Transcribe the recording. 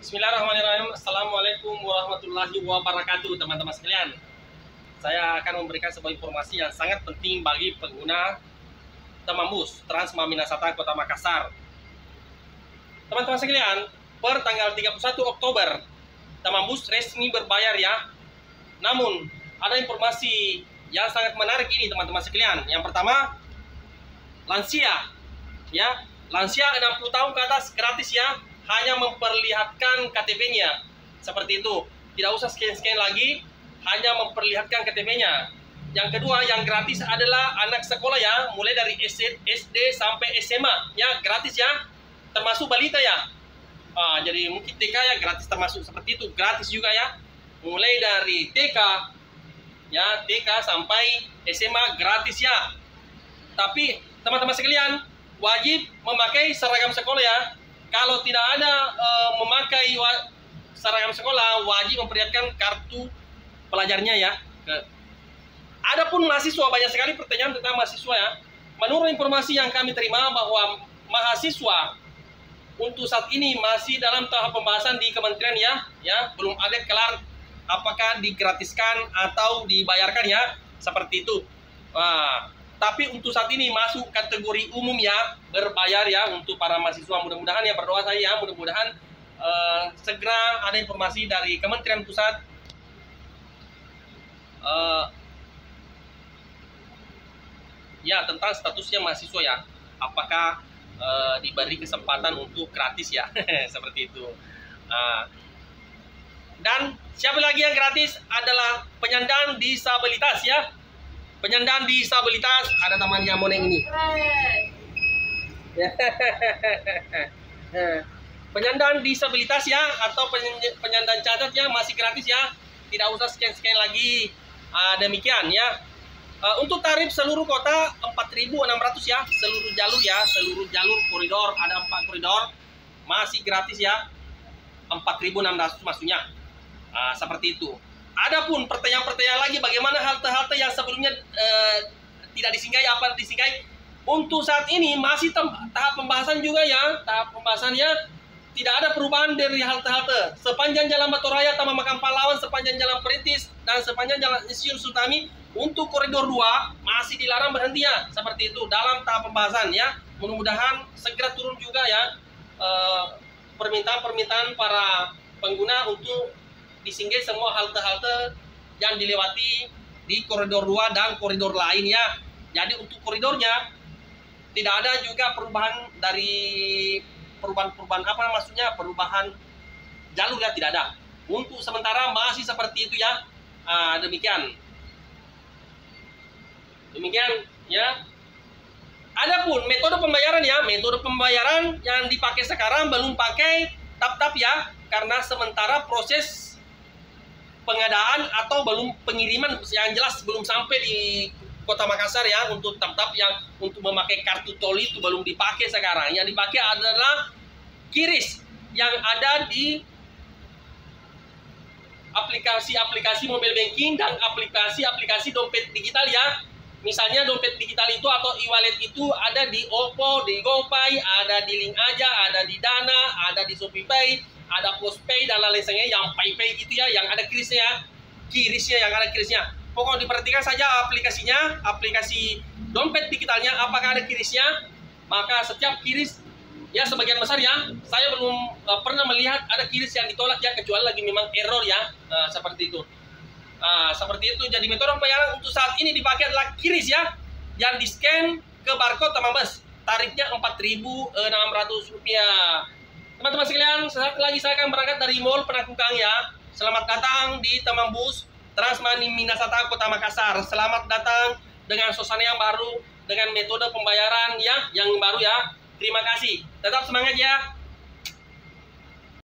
Bismillahirrahmanirrahim. Assalamualaikum warahmatullahi wabarakatuh, teman-teman sekalian. Saya akan memberikan sebuah informasi yang sangat penting bagi pengguna Temambus Transma Minasata Kota Makassar. Teman-teman sekalian, per tanggal 31 Oktober Temambus resmi berbayar ya. Namun ada informasi yang sangat menarik ini, teman-teman sekalian. Yang pertama, lansia ya, lansia 60 tahun ke atas gratis ya. Hanya memperlihatkan KTP-nya seperti itu, tidak usah scan-scan lagi, hanya memperlihatkan KTP-nya. Yang kedua, yang gratis adalah anak sekolah ya, mulai dari SD sampai SMA ya, gratis ya, termasuk balita ya. Jadi mungkin TK ya gratis, termasuk seperti itu, gratis juga ya, mulai dari TK ya, TK sampai SMA gratis ya. Tapi teman-teman sekalian wajib memakai seragam sekolah ya. Kalau tidak ada memakai seragam sekolah, wajib memperlihatkan kartu pelajarnya ya. Adapun mahasiswa, banyak sekali pertanyaan tentang mahasiswa ya. Menurut informasi yang kami terima bahwa mahasiswa untuk saat ini masih dalam tahap pembahasan di kementerian ya, belum ada kelar apakah digratiskan atau dibayarkan ya, seperti itu. Tapi untuk saat ini masuk kategori umum ya, berbayar ya untuk para mahasiswa. Mudah-mudahan ya, berdoa saya ya, mudah-mudahan segera ada informasi dari Kementerian Pusat ya tentang statusnya mahasiswa ya, apakah diberi kesempatan untuk gratis ya seperti itu. Dan siapa lagi yang gratis adalah penyandang disabilitas ya. Penyandang disabilitas, ada temannya Moneng ini. Penyandang disabilitas ya, atau penyandang cacat ya, masih gratis ya, tidak usah scan-scan lagi. Demikian ya. Untuk tarif seluruh kota 4.600 ya, seluruh jalur ya, seluruh jalur koridor, ada 4 koridor, masih gratis ya, 4.600 maksudnya. Seperti itu. Adapun pertanyaan-pertanyaan lagi, bagaimana halte-halte yang sebelumnya tidak disinggahi, apa disinggahi? Untuk saat ini masih tahap pembahasan juga ya, tahap pembahasannya tidak ada perubahan dari halte-halte. Sepanjang Jalan Batu Raya, Taman Makam Pahlawan, sepanjang Jalan Perintis, dan sepanjang Jalan Insinyur Sultami, untuk koridor 2 masih dilarang berhenti ya, seperti itu, dalam tahap pembahasan ya. Mudah-mudahan segera turun juga ya permintaan-permintaan para pengguna untuk disinggahi semua halte-halte yang dilewati di koridor 2 dan koridor lain ya. Jadi untuk koridornya tidak ada juga perubahan dari perubahan apa maksudnya, perubahan jalur ya, tidak ada. Untuk sementara masih seperti itu ya. Demikian ya. Adapun metode pembayaran ya, metode pembayaran yang dipakai sekarang belum pakai tap-tap ya, karena sementara proses pengadaan atau belum pengiriman yang jelas belum sampai di Kota Makassar ya. Untuk tap-tap yang untuk memakai kartu tol itu belum dipakai sekarang. Yang dipakai adalah QRIS yang ada di aplikasi-aplikasi mobile banking dan aplikasi-aplikasi dompet digital ya. Misalnya dompet digital itu atau e-wallet itu ada di OVO, di GoPay, ada di Link Aja, ada di Dana, ada di ShopeePay, ada Postpay dan lain sebagainya, yang PayPay gitu ya, yang ada QRIS-nya, yang ada QRIS-nya. Pokoknya diperhatikan saja aplikasinya, aplikasi dompet digitalnya, apakah ada QRIS-nya. Maka setiap QRIS ya, sebagian besar ya, saya belum pernah melihat ada QRIS yang ditolak ya, kecuali lagi memang error ya, seperti itu. Seperti itu. Jadi metode pembayaran untuk saat ini dipakai adalah QRIS ya, yang di-scan ke barcode Temambus. Tarifnya Rp4.600. Teman-teman sekalian, saat lagi saya akan berangkat dari Mall Penakukang ya. Selamat datang di Temambus Transma Minasata Kota Makassar. Selamat datang dengan suasana yang baru, dengan metode pembayaran ya yang baru ya. Terima kasih. Tetap semangat ya.